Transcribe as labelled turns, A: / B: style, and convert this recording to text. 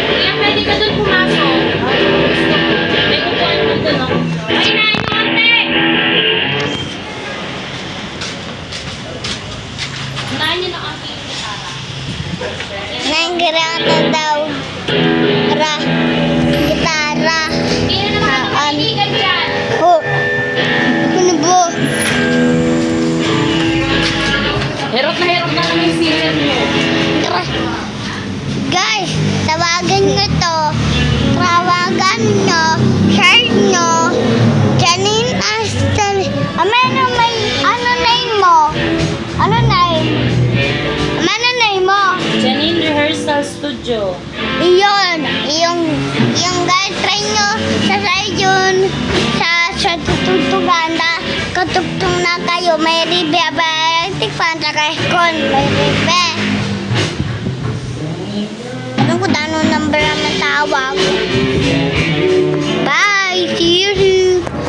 A: Kuya, pwede ka dun pumasok. May upuan mo dun, no? Ay, nain mo, ate! Unahin niyo na konti yung gitara.
B: Nanggirata daw. Gitara.
A: Hindi na naman ang kaibigan dyan.
B: Oh. Ano ba?
A: Hirot na lang yung season mo.
B: Tara. Guys, tawagan nyo to. Tawagan nyo. Share nyo. Janine Aston. Ano name mo? Ano name? Ano name mo?
A: Janine Rehearsal Studio.
B: Iyon. Yung girlfriend nyo sa Sayun. Sa tutuganda. Katugtong na kayo. May ribe. Tikpan sa kahikon. May ribe. Anong kung anong number ang matawag?